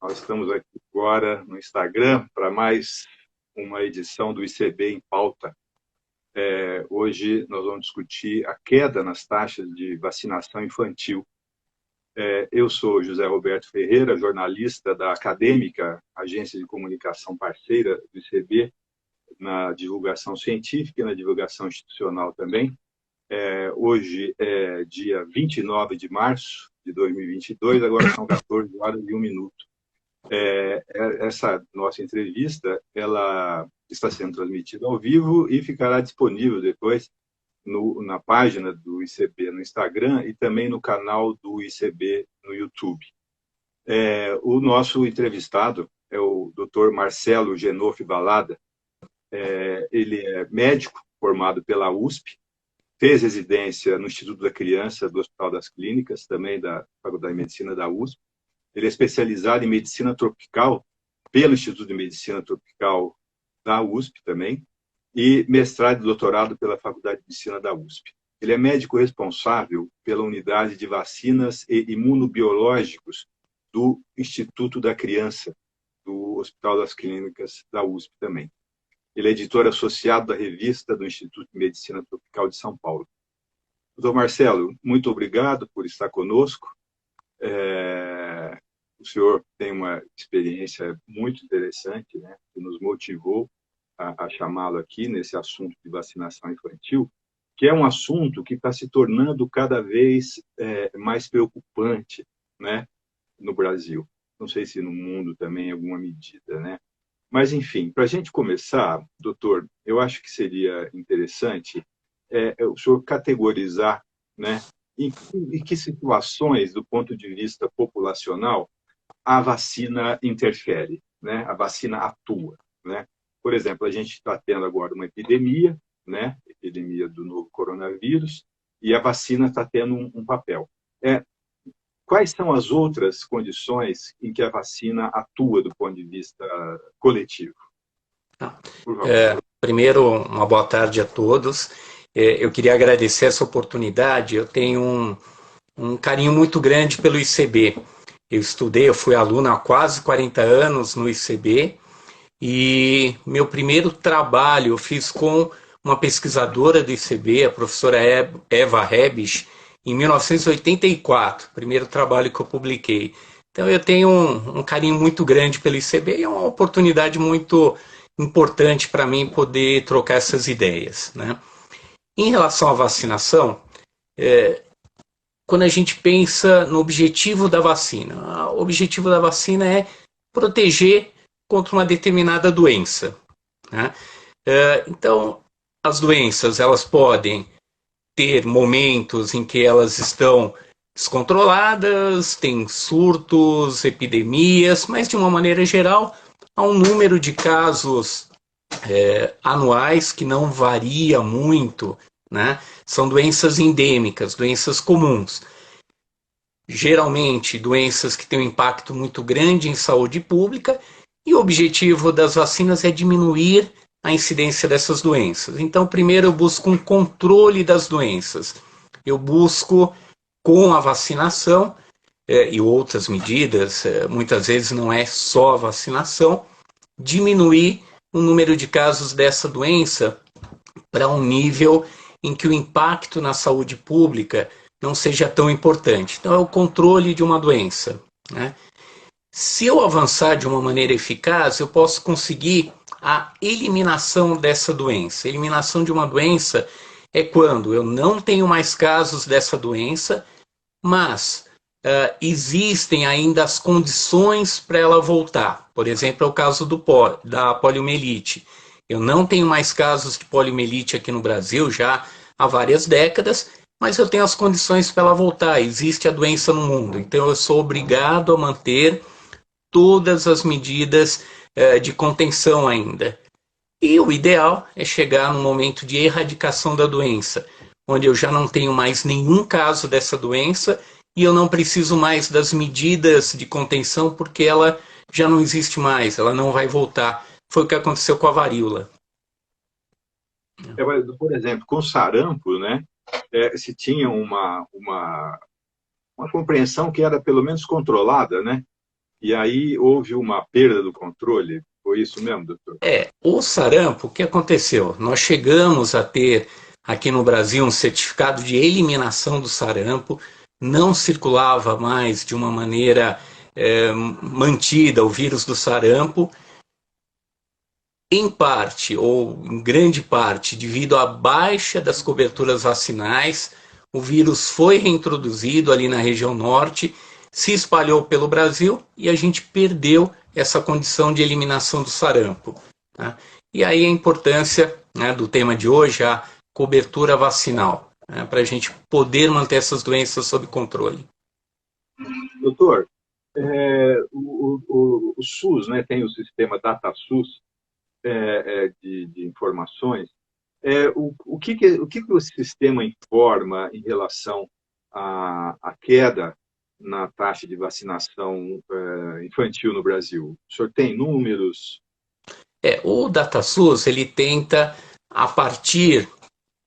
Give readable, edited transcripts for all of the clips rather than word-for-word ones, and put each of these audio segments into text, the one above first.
Nós estamos aqui agora no Instagram para mais uma edição do ICB em Pauta. Hoje nós vamos discutir a queda nas taxas de vacinação infantil. Eu sou José Roberto Ferreira, jornalista da Acadêmica, agência de comunicação parceira do ICB, na divulgação científica e na divulgação institucional também. Hoje é dia 29 de março de 2022, agora são 14 horas e 1 minuto. Essa nossa entrevista ela está sendo transmitida ao vivo e ficará disponível depois na página do ICB no Instagram e também no canal do ICB no YouTube. O nosso entrevistado é o Dr. Marcelo Genof Valada. Ele é médico formado pela USP, fez residência no Instituto da Criança do Hospital das Clínicas, também da Faculdade de Medicina da USP. Ele é especializado em medicina tropical pelo Instituto de Medicina Tropical da USP também, e mestrado e doutorado pela Faculdade de Medicina da USP. Ele é médico responsável pela unidade de vacinas e imunobiológicos do Instituto da Criança, do Hospital das Clínicas da USP também. Ele é editor associado da revista do Instituto de Medicina Tropical de São Paulo. Doutor Marcelo, muito obrigado por estar conosco. O senhor tem uma experiência muito interessante, né, que nos motivou a chamá-lo aqui nesse assunto de vacinação infantil, que é um assunto que está se tornando cada vez mais preocupante, né, no Brasil. Não sei se no mundo também em alguma medida, né? Mas, enfim, para a gente começar, doutor, eu acho que seria interessante o senhor categorizar, né, em que situações, do ponto de vista populacional, a vacina interfere, né? A vacina atua, né? Por exemplo, a gente está tendo agora uma epidemia, né? Epidemia do novo coronavírus, e a vacina está tendo um papel. Quais são as outras condições em que a vacina atua do ponto de vista coletivo? Por favor. Primeiro, uma boa tarde a todos. Eu queria agradecer essa oportunidade. Eu tenho um carinho muito grande pelo ICB. Eu fui aluno há quase 40 anos no ICB e meu primeiro trabalho eu fiz com uma pesquisadora do ICB, a professora Eva Rebisch, em 1984, primeiro trabalho que eu publiquei. Então eu tenho um carinho muito grande pelo ICB e é uma oportunidade muito importante para mim poder trocar essas ideias, né? Em relação à vacinação, quando a gente pensa no objetivo da vacina, o objetivo da vacina é proteger contra uma determinada doença, né? Então, as doenças elas podem ter momentos em que elas estão descontroladas, tem surtos, epidemias, mas de uma maneira geral há um número de casos anuais que não varia muito, né? São doenças endêmicas, doenças comuns. Geralmente, doenças que têm um impacto muito grande em saúde pública, e o objetivo das vacinas é diminuir a incidência dessas doenças. Então, primeiro eu busco um controle das doenças. Eu busco, com a vacinação e outras medidas, muitas vezes não é só a vacinação, diminuir o número de casos dessa doença para um nível em que o impacto na saúde pública não seja tão importante. Então, é o controle de uma doença, né? Se eu avançar de uma maneira eficaz, eu posso conseguir a eliminação dessa doença. A eliminação de uma doença é quando eu não tenho mais casos dessa doença, mas existem ainda as condições para ela voltar. Por exemplo, é o caso da poliomielite. Eu não tenho mais casos de poliomielite aqui no Brasil já há várias décadas, mas eu tenho as condições para ela voltar. Existe a doença no mundo, então eu sou obrigado a manter todas as medidas de contenção ainda. E o ideal é chegar no momento de erradicação da doença, onde eu já não tenho mais nenhum caso dessa doença e eu não preciso mais das medidas de contenção porque ela já não existe mais, ela não vai voltar. Foi o que aconteceu com a varíola. Por exemplo, com sarampo, né, se tinha uma compreensão que era pelo menos controlada, né? e aí houve uma perda do controle. Foi isso mesmo, doutor? O sarampo, o que aconteceu? Nós chegamos a ter aqui no Brasil um certificado de eliminação do sarampo, não circulava mais de uma maneira mantida o vírus do sarampo, em parte ou em grande parte devido à baixa das coberturas vacinais. O vírus foi reintroduzido ali na região norte, se espalhou pelo Brasil e a gente perdeu essa condição de eliminação do sarampo. Tá? E aí a importância, né, do tema de hoje, a cobertura vacinal, né, para a gente poder manter essas doenças sob controle. Doutor, o SUS, né, tem o sistema DataSUS de informações. O que o sistema informa em relação à queda na taxa de vacinação infantil no Brasil? O senhor tem números? O DataSUS, ele tenta, a partir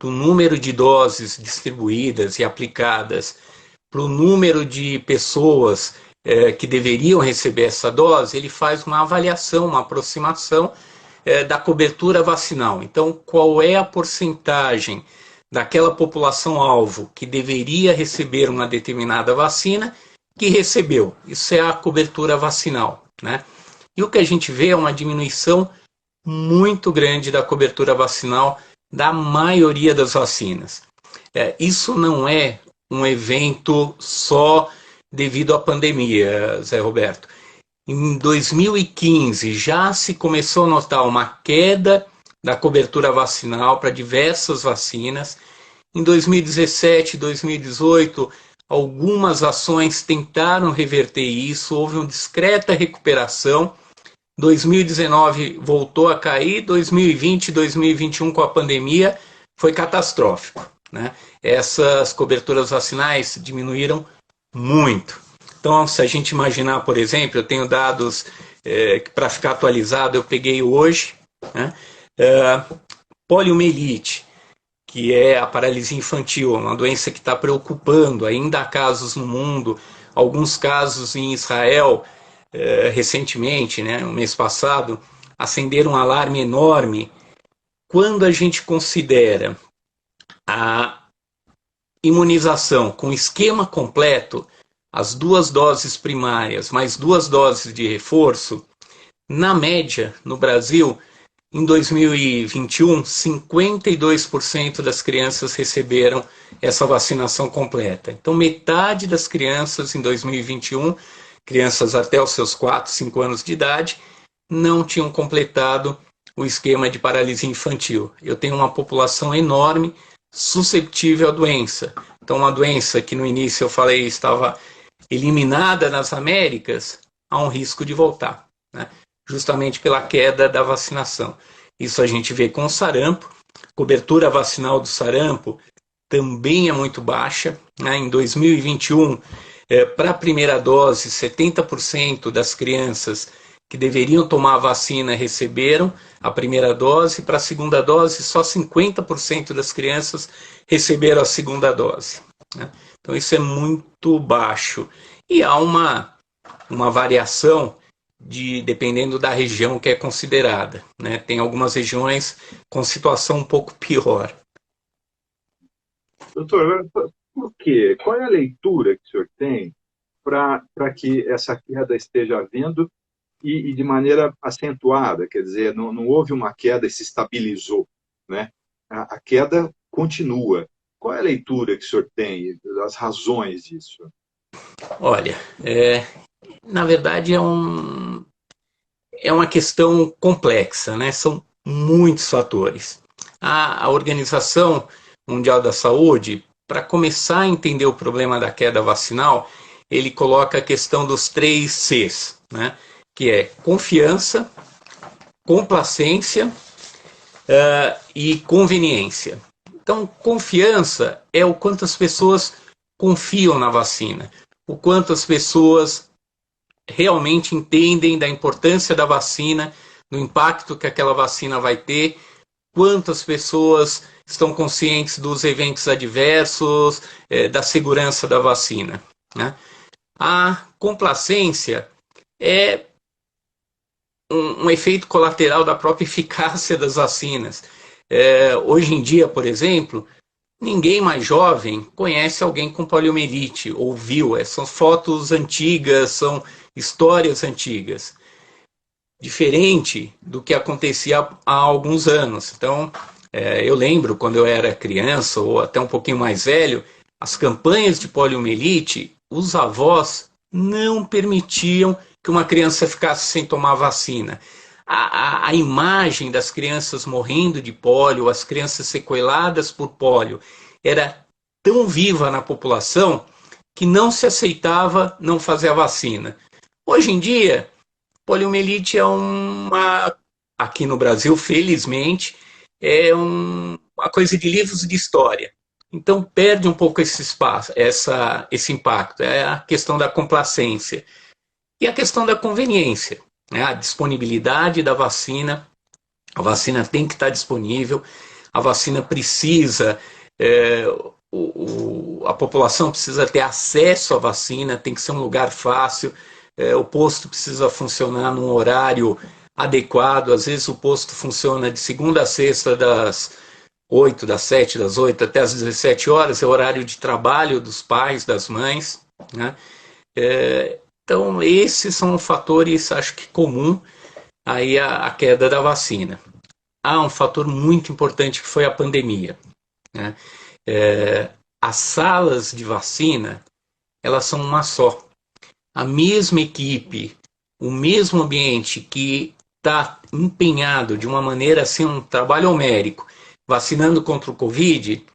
do número de doses distribuídas e aplicadas para o número de pessoas que deveriam receber essa dose, ele faz uma avaliação, uma aproximação da cobertura vacinal. Então, qual é a porcentagem daquela população-alvo que deveria receber uma determinada vacina que recebeu? Isso é a cobertura vacinal, né? E o que a gente vê é uma diminuição muito grande da cobertura vacinal da maioria das vacinas. Isso não é um evento só devido à pandemia, Zé Roberto. Em 2015 já se começou a notar uma queda da cobertura vacinal para diversas vacinas. Em 2017, 2018, algumas ações tentaram reverter isso, houve uma discreta recuperação. 2019 voltou a cair, 2020 e 2021 com a pandemia foi catastrófico, né? Essas coberturas vacinais diminuíram muito. Então, se a gente imaginar, por exemplo, eu tenho dados para ficar atualizado, eu peguei hoje, né? Poliomielite, que é a paralisia infantil, uma doença que está preocupando, ainda há casos no mundo, alguns casos em Israel, recentemente, né, no mês passado, acenderam um alarme enorme. Quando a gente considera a imunização com esquema completo, as 2 doses primárias mais 2 doses de reforço, na média, no Brasil, em 2021, 52% das crianças receberam essa vacinação completa. Então, metade das crianças em 2021, crianças até os seus 4, 5 anos de idade, não tinham completado o esquema de paralisia infantil. Eu tenho uma população enorme susceptível à doença. Então, uma doença que no início eu falei estava eliminada nas Américas, há um risco de voltar, né? Justamente pela queda da vacinação. Isso a gente vê com o sarampo. Cobertura vacinal do sarampo também é muito baixa, né? Em 2021, para a primeira dose, 70% das crianças que deveriam tomar a vacina receberam a primeira dose. Para a segunda dose, só 50% das crianças receberam a segunda dose, né? Então isso é muito baixo. E há uma variação dependendo da região que é considerada, né? Tem algumas regiões com situação um pouco pior. Doutor, por quê? Qual é a leitura que o senhor tem para que essa queda esteja havendo e de maneira acentuada? Quer dizer, não houve uma queda e se estabilizou, né? A queda continua. Qual é a leitura que o senhor tem, as razões disso? Olha, na verdade é uma questão complexa, né? São muitos fatores. A Organização Mundial da Saúde, para começar a entender o problema da queda vacinal, ele coloca a questão dos 3 Cs, né? Que é confiança, complacência e conveniência. Então, confiança é o quanto as pessoas confiam na vacina, o quanto as pessoas realmente entendem da importância da vacina, do impacto que aquela vacina vai ter, quantas pessoas estão conscientes dos eventos adversos, da segurança da vacina, né? A complacência é um efeito colateral da própria eficácia das vacinas. Hoje em dia, por exemplo, ninguém mais jovem conhece alguém com poliomielite, ou viu, são fotos antigas, são histórias antigas, diferente do que acontecia há alguns anos. Então, eu lembro quando eu era criança, ou até um pouquinho mais velho, as campanhas de poliomielite, os avós não permitiam que uma criança ficasse sem tomar vacina. A imagem das crianças morrendo de pólio, as crianças sequeladas por pólio, era tão viva na população que não se aceitava não fazer a vacina. Hoje em dia, poliomielite é aqui no Brasil, felizmente, uma coisa de livros de história. Então perde um pouco esse espaço, esse impacto. É a questão da complacência. E a questão da conveniência, né? A disponibilidade da vacina. A vacina tem que estar disponível, a vacina precisa, a população precisa ter acesso à vacina, tem que ser um lugar fácil, o posto precisa funcionar num horário adequado, às vezes o posto funciona de segunda a sexta, das 8, das 7, das 8 até as 17 horas, é o horário de trabalho dos pais, das mães, né? Então, esses são fatores, acho que comum aí a queda da vacina. Há um fator muito importante que foi a pandemia, né? As salas de vacina, elas são uma só. A mesma equipe, o mesmo ambiente que está empenhado de uma maneira assim, um trabalho homérico, vacinando contra o Covid,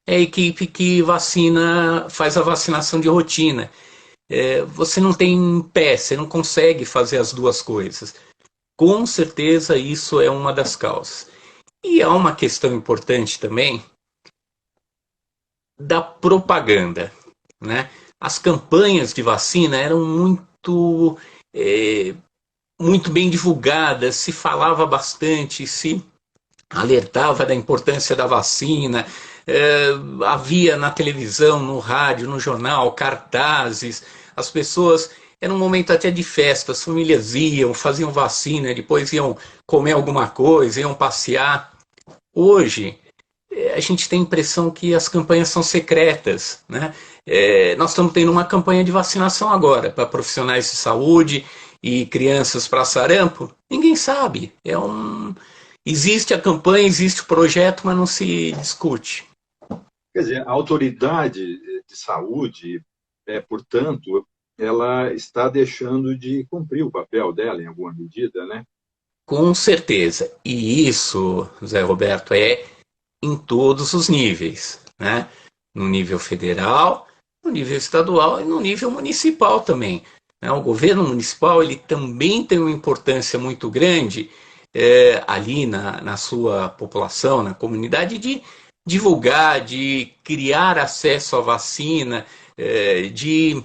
é a equipe que faz a vacinação de rotina. Você não tem pé, você não consegue fazer as duas coisas. Com certeza isso é uma das causas. E há uma questão importante também da propaganda, né? As campanhas de vacina eram muito bem divulgadas, se falava bastante, se alertava da importância da vacina, havia na televisão, no rádio, no jornal, cartazes, as pessoas, era um momento até de festa, as famílias iam, faziam vacina, depois iam comer alguma coisa, iam passear. Hoje, a gente tem a impressão que as campanhas são secretas, né? Nós estamos tendo uma campanha de vacinação agora para profissionais de saúde e crianças para sarampo. Ninguém sabe. Existe a campanha, existe o projeto, mas não se discute. Quer dizer, a autoridade de saúde, portanto, ela está deixando de cumprir o papel dela em alguma medida, né? Com certeza. E isso, Zé Roberto, é em todos os níveis, né? No nível federal, no nível estadual e no nível municipal também. O governo municipal ele também tem uma importância muito grande ali na sua população, na comunidade, de divulgar, de criar acesso à vacina, de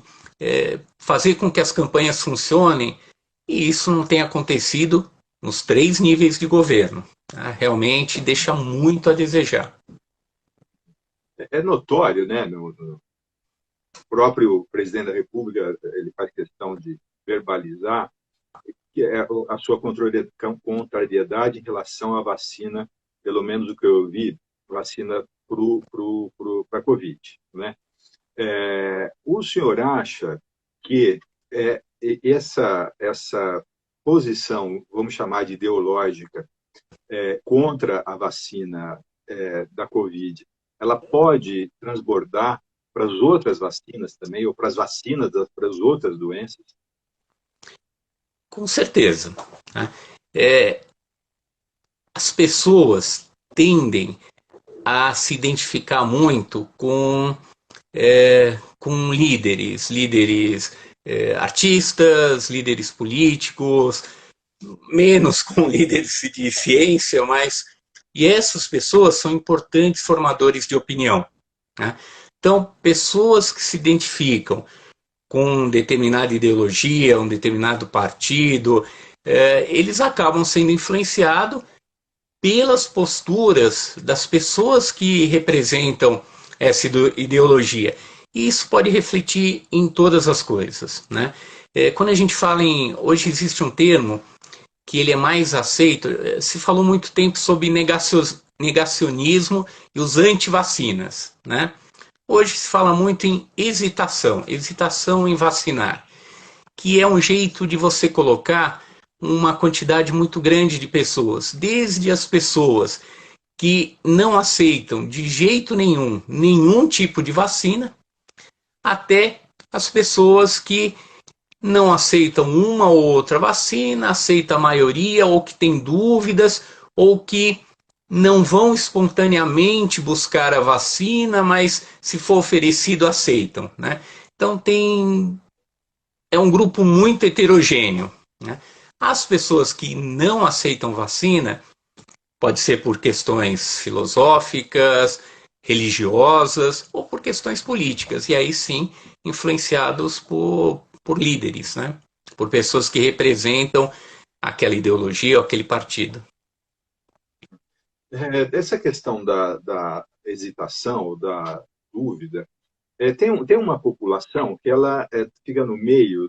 fazer com que as campanhas funcionem. E isso não tem acontecido nos 3 níveis de governo. Realmente deixa muito a desejar. É notório, né? O próprio presidente da República ele faz questão de verbalizar que é a sua contrariedade em relação à vacina, pelo menos o que eu vi, vacina para a Covid, né? O senhor acha que essa posição, vamos chamar de ideológica, contra a vacina da Covid, ela pode transbordar para as outras vacinas também, ou para as vacinas para as outras doenças? Com certeza, né? As pessoas tendem a se identificar muito com líderes artistas, líderes políticos, menos com líderes de ciência, e essas pessoas são importantes formadores de opinião, né? Então, pessoas que se identificam com determinada ideologia, um determinado partido, eles acabam sendo influenciados pelas posturas das pessoas que representam essa ideologia. E isso pode refletir em todas as coisas, né? Quando a gente fala em... Hoje existe um termo que ele é mais aceito. Se falou muito tempo sobre negacionismo e os anti-vacinas, né? Hoje se fala muito em hesitação, hesitação em vacinar, que é um jeito de você colocar uma quantidade muito grande de pessoas, desde as pessoas que não aceitam de jeito nenhum nenhum tipo de vacina, até as pessoas que não aceitam uma ou outra vacina, aceita a maioria, ou que tem dúvidas, ou que não vão espontaneamente buscar a vacina, mas se for oferecido, aceitam, né? Então é um grupo muito heterogêneo, né? As pessoas que não aceitam vacina, pode ser por questões filosóficas, religiosas ou por questões políticas, e aí sim influenciados por líderes, né? Por pessoas que representam aquela ideologia ou aquele partido. Essa questão da hesitação, ou da dúvida, tem uma população que ela fica no meio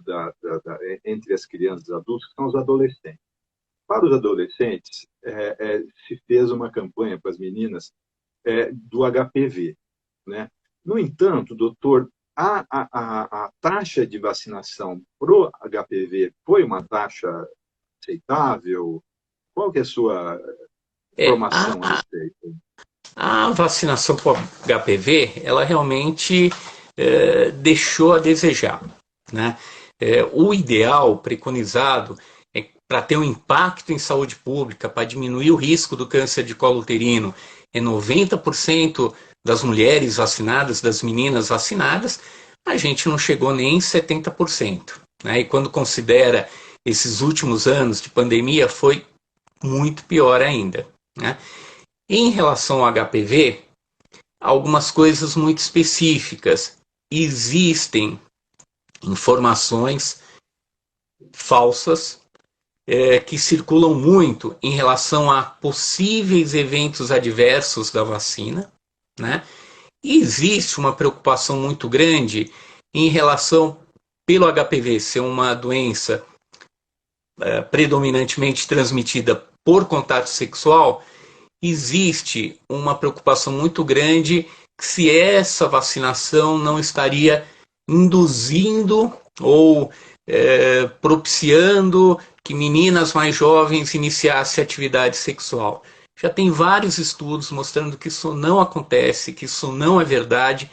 entre as crianças e adultos, que são os adolescentes. Para os adolescentes, se fez uma campanha para as meninas do HPV, né? No entanto, doutor, a taxa de vacinação para o HPV foi uma taxa aceitável? Qual que é a sua É, informação a respeito? a vacinação para o HPV, ela realmente deixou a desejar, né? O ideal preconizado é para ter um impacto em saúde pública, para diminuir o risco do câncer de colo uterino, é 90% das mulheres vacinadas, das meninas vacinadas, a gente não chegou nem em 70%. Né? E quando considera esses últimos anos de pandemia, foi muito pior ainda. Né? Em relação ao HPV, algumas coisas muito específicas. Existem informações falsas que circulam muito em relação a possíveis eventos adversos da vacina, né? E existe uma preocupação muito grande em relação pelo HPV ser uma doença predominantemente transmitida por contato sexual, existe uma preocupação muito grande se essa vacinação não estaria induzindo ou propiciando que meninas mais jovens iniciassem atividade sexual. Já tem vários estudos mostrando que isso não acontece, que isso não é verdade,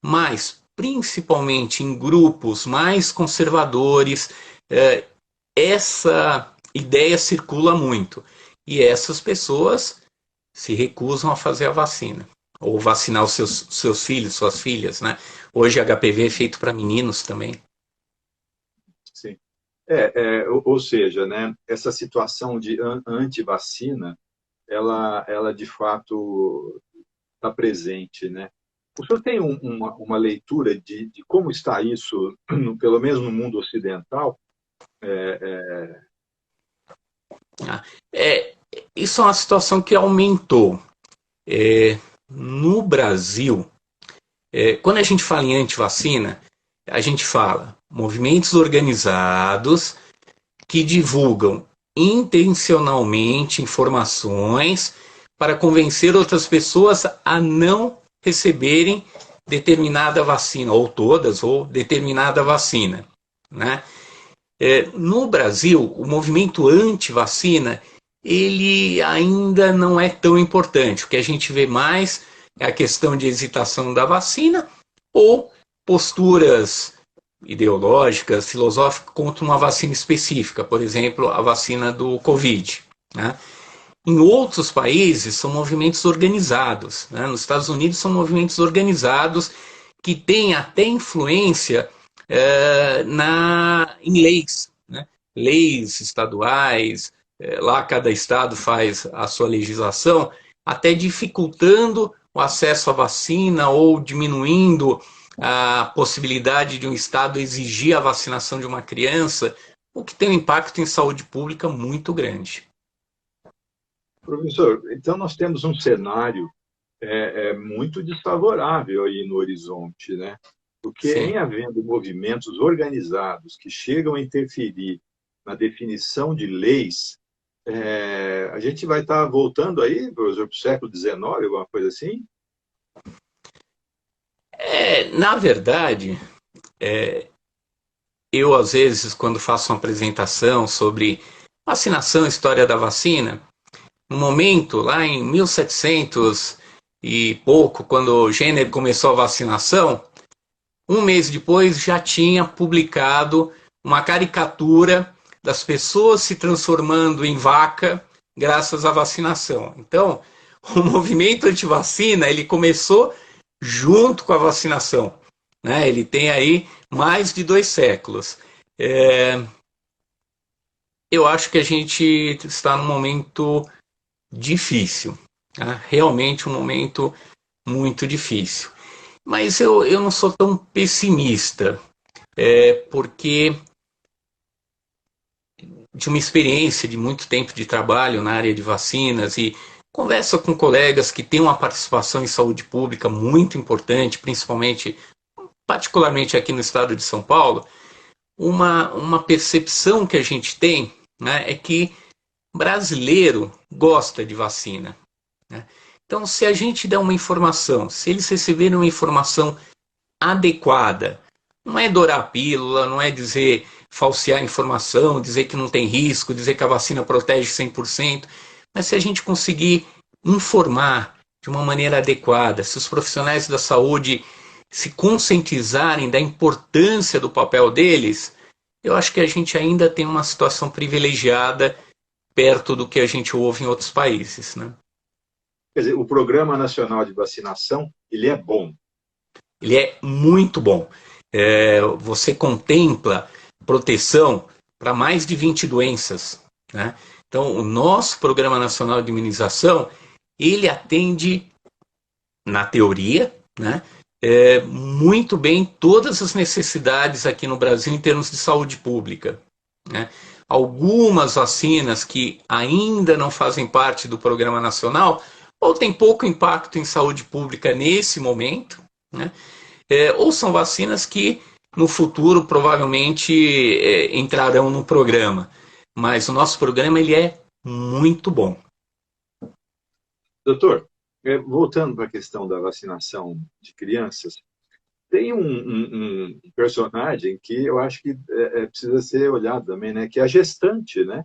mas principalmente em grupos mais conservadores, essa ideia circula muito. E essas pessoas se recusam a fazer a vacina. Ou vacinar os seus filhos, suas filhas, né? Hoje HPV é feito para meninos também. Sim. Ou seja, né, essa situação de antivacina, ela de fato está presente, né? O senhor tem uma leitura de como está isso, pelo menos no mundo ocidental? É, isso é uma situação que aumentou. No Brasil, quando a gente fala em antivacina, a gente fala movimentos organizados que divulgam intencionalmente informações para convencer outras pessoas a não receberem determinada vacina, ou todas, ou determinada vacina. Né? No Brasil, o movimento anti-vacina ele ainda não é tão importante. O que a gente vê mais é a questão de hesitação da vacina ou posturas ideológicas, filosóficas contra uma vacina específica, por exemplo, a vacina do Covid. Né? Em outros países, são movimentos organizados. Né? Nos Estados Unidos, são movimentos organizados que têm até influência em leis. Né? Leis estaduais, lá cada estado faz a sua legislação, até dificultando o acesso à vacina ou diminuindo a possibilidade de um estado exigir a vacinação de uma criança, o que tem um impacto em saúde pública muito grande. Professor, então nós temos um cenário muito desfavorável aí no horizonte, né? Porque em havendo movimentos organizados que chegam a interferir na definição de leis, a gente vai estar voltando aí, por exemplo, para o século XIX, alguma coisa assim? Na verdade, eu às vezes, quando faço uma apresentação sobre vacinação, história da vacina, no momento, lá em 1700 e pouco, quando o Jenner começou a vacinação, um mês depois já tinha publicado uma caricatura das pessoas se transformando em vaca graças à vacinação. Então, o movimento anti-vacina, ele começou junto com a vacinação, né? Ele tem aí mais de 2 séculos. Eu acho que a gente está num momento difícil, né? Realmente um momento muito difícil. Mas eu não sou tão pessimista, porque de uma experiência de muito tempo de trabalho na área de vacinas e conversa com colegas que têm uma participação em saúde pública muito importante, particularmente aqui no estado de São Paulo, uma percepção que a gente tem, né, é que brasileiro gosta de vacina, né? Então, se a gente der uma informação, se eles receberem uma informação adequada, não é dourar a pílula, não é dizer falsear informação, dizer que não tem risco, dizer que a vacina protege 100%, mas se a gente conseguir informar de uma maneira adequada, se os profissionais da saúde se conscientizarem da importância do papel deles, eu acho que a gente ainda tem uma situação privilegiada perto do que a gente ouve em outros países, né? Quer dizer, o Programa Nacional de Vacinação, ele é bom. Ele é muito bom. Você contempla proteção para mais de 20 doenças, né? Então, o nosso Programa Nacional de Imunização, ele atende, na teoria, né, muito bem todas as necessidades aqui no Brasil em termos de saúde pública, né? Algumas vacinas que ainda não fazem parte do Programa Nacional ou têm pouco impacto em saúde pública nesse momento, né? Ou são vacinas que no futuro provavelmente entrarão no programa. Mas o nosso programa ele é muito bom. Doutor, voltando para a questão da vacinação de crianças, tem um personagem que eu acho que precisa ser olhado também, né? Que é a gestante, né?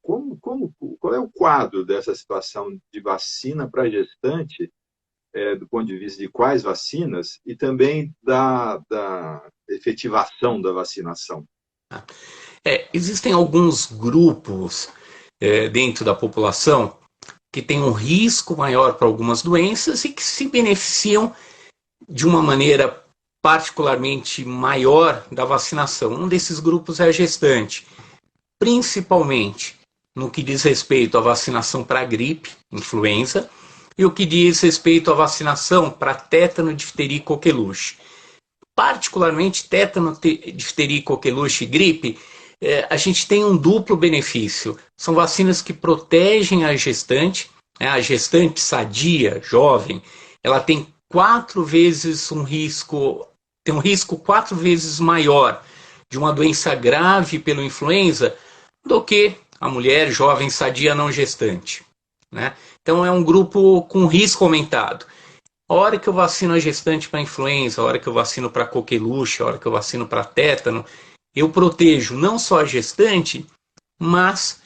Qual é o quadro dessa situação de vacina para gestante, do ponto de vista de quais vacinas e também da efetivação da vacinação? Existem alguns grupos dentro da população que têm um risco maior para algumas doenças e que se beneficiam de uma maneira particularmente maior da vacinação. Um desses grupos é a gestante, principalmente no que diz respeito à vacinação para gripe, influenza, e o que diz respeito à vacinação para tétano, difteria e coqueluche. Particularmente tétano, difteria, coqueluche e gripe, a gente tem um duplo benefício. São vacinas que protegem a gestante, né? A gestante sadia, jovem, ela tem 4 vezes tem um risco 4 vezes maior de uma doença grave pelo influenza do que a mulher jovem sadia não gestante, né? Então é um grupo com risco aumentado. A hora que eu vacino a gestante para influenza, a hora que eu vacino para coqueluche, a hora que eu vacino para tétano, eu protejo não só a gestante, mas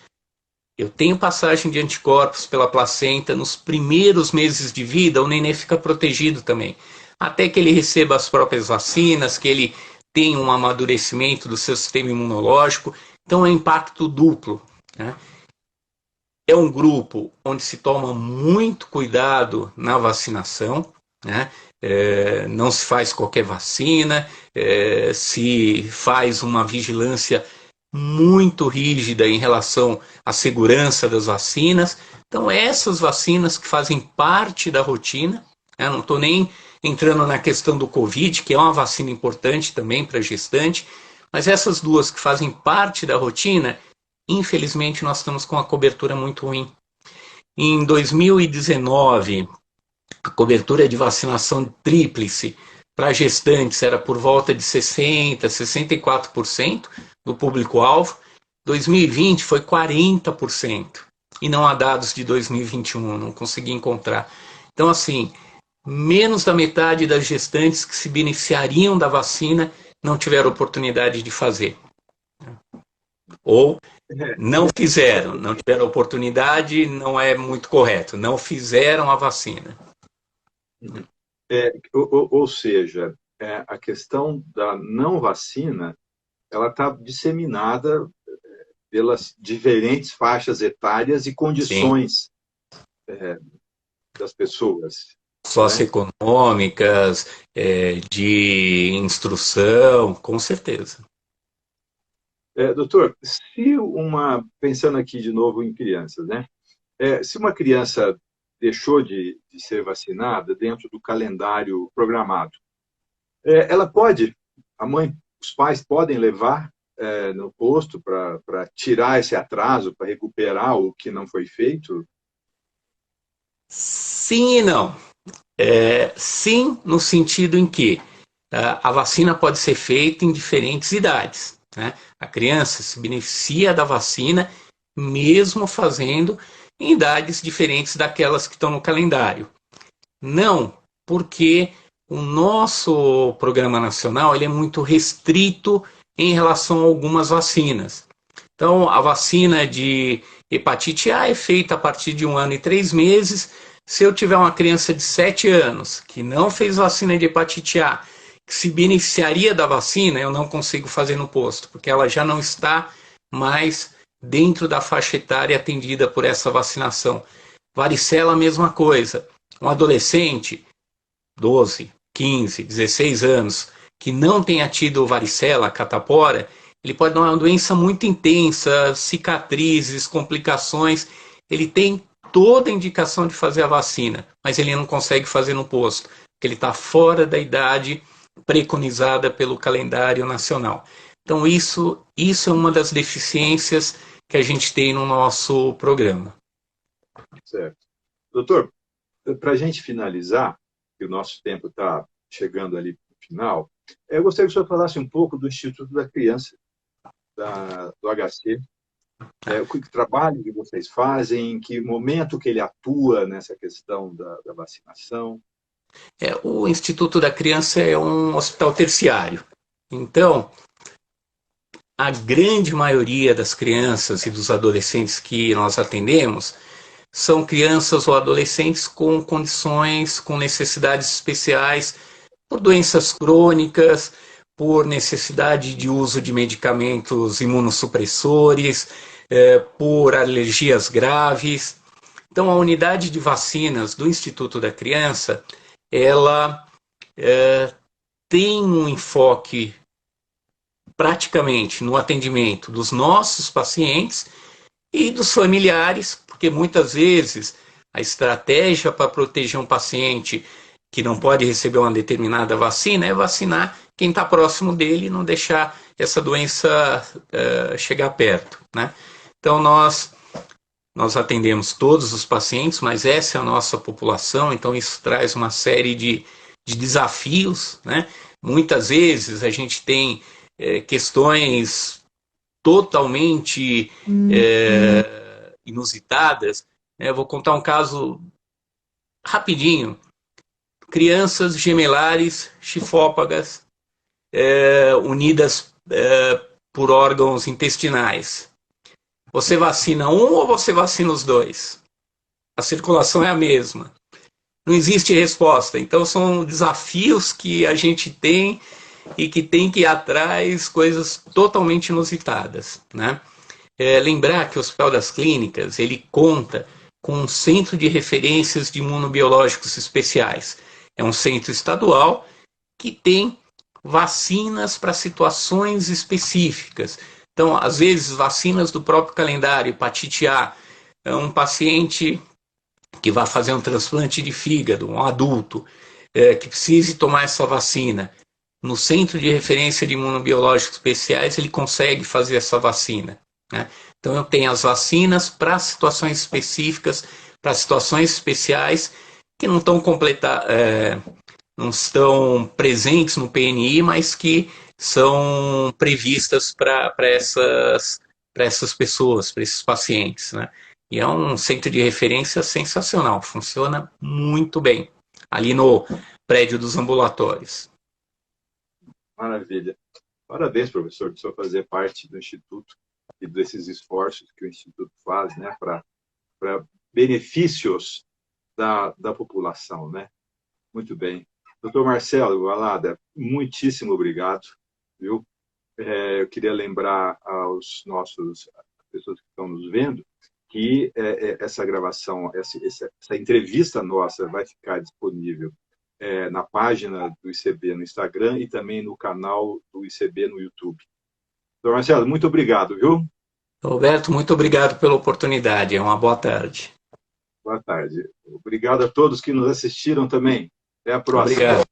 eu tenho passagem de anticorpos pela placenta. Nos primeiros meses de vida, o nenê fica protegido também. Até que ele receba as próprias vacinas, que ele tenha um amadurecimento do seu sistema imunológico. Então é impacto duplo, né? É um grupo onde se toma muito cuidado na vacinação, né? Não se faz qualquer vacina, se faz uma vigilância muito rígida em relação à segurança das vacinas. Então, essas vacinas que fazem parte da rotina, né? Não estou nem entrando na questão do Covid, que é uma vacina importante também para gestante, mas essas duas que fazem parte da rotina, infelizmente nós estamos com uma cobertura muito ruim. Em 2019, a cobertura de vacinação tríplice para gestantes era por volta de 60%, 64% do público-alvo. 2020 foi 40%. E não há dados de 2021, não consegui encontrar. Então, assim, menos da metade das gestantes que se beneficiariam da vacina não tiveram oportunidade de fazer. Ou não fizeram, não tiveram oportunidade, não é muito correto, não fizeram a vacina. Ou seja, a questão da não vacina, ela está disseminada pelas diferentes faixas etárias e condições das pessoas. Socioeconômicas, de instrução, com certeza. Doutor, pensando aqui de novo em crianças, né? Se uma criança deixou de ser vacinada dentro do calendário programado, ela pode, os pais podem levar no posto para tirar esse atraso, para recuperar o que não foi feito? Sim e não. Sim, no sentido em que a vacina pode ser feita em diferentes idades, né? A criança se beneficia da vacina mesmo fazendo em idades diferentes daquelas que estão no calendário. Não, porque o nosso programa nacional ele é muito restrito em relação a algumas vacinas. Então, a vacina de hepatite A é feita a partir de 1 ano e 3 meses. Se eu tiver uma criança de 7 anos que não fez vacina de hepatite A, que se beneficiaria da vacina, eu não consigo fazer no posto, porque ela já não está mais dentro da faixa etária atendida por essa vacinação. Varicela, a mesma coisa. Um adolescente, 12, 15, 16 anos, que não tenha tido varicela, catapora, ele pode dar uma doença muito intensa, cicatrizes, complicações. Ele tem toda a indicação de fazer a vacina, mas ele não consegue fazer no posto, porque ele está fora da idade preconizada pelo calendário nacional. Então, isso é uma das deficiências que a gente tem no nosso programa. Certo. Doutor, para a gente finalizar, que o nosso tempo está chegando ali para o final, eu gostaria que o senhor falasse um pouco do Instituto da Criança, do HC, o trabalho que vocês fazem, em que momento que ele atua nessa questão da vacinação. O Instituto da Criança é um hospital terciário. Então, a grande maioria das crianças e dos adolescentes que nós atendemos são crianças ou adolescentes com condições, com necessidades especiais, por doenças crônicas, por necessidade de uso de medicamentos imunossupressores, por alergias graves. Então, a unidade de vacinas do Instituto da Criança, ela tem um enfoque praticamente no atendimento dos nossos pacientes e dos familiares, porque muitas vezes a estratégia para proteger um paciente que não pode receber uma determinada vacina é vacinar quem está próximo dele e não deixar essa doença chegar perto, né? Então, nós atendemos todos os pacientes, mas essa é a nossa população, então isso traz uma série de desafios, né? Muitas vezes a gente tem questões totalmente inusitadas. Eu vou contar um caso rapidinho. Crianças gemelares chifópagas unidas por órgãos intestinais. Você vacina um ou você vacina os dois? A circulação é a mesma. Não existe resposta. Então são desafios que a gente tem e que tem que ir atrás coisas totalmente inusitadas, né? Lembrar que o Hospital das Clínicas ele conta com um centro de referências de imunobiológicos especiais. É um centro estadual que tem vacinas para situações específicas. Então, às vezes, vacinas do próprio calendário, hepatite A, um paciente que vai fazer um transplante de fígado, um adulto, que precise tomar essa vacina. No Centro de Referência de Imunobiológicos Especiais, ele consegue fazer essa vacina, né? Então, eu tenho as vacinas para situações específicas, para situações especiais, que não estão não estão presentes no PNI, mas que são previstas para essas pessoas, para esses pacientes, né? E é um centro de referência sensacional, funciona muito bem, ali no prédio dos ambulatórios. Maravilha. Parabéns, professor, por senhor fazer parte do Instituto e desses esforços que o Instituto faz, né, para benefícios da população, né? Muito bem. Doutor Marcelo Valada, muitíssimo obrigado, viu? Eu queria lembrar aos nossos às pessoas que estão nos vendo que essa gravação, essa entrevista nossa vai ficar disponível na página do ICB no Instagram e também no canal do ICB no YouTube. Doutor Marcelo, muito obrigado, viu? Roberto, muito obrigado pela oportunidade. É uma boa tarde. Boa tarde. Obrigado a todos que nos assistiram também. Até a próxima. Obrigado.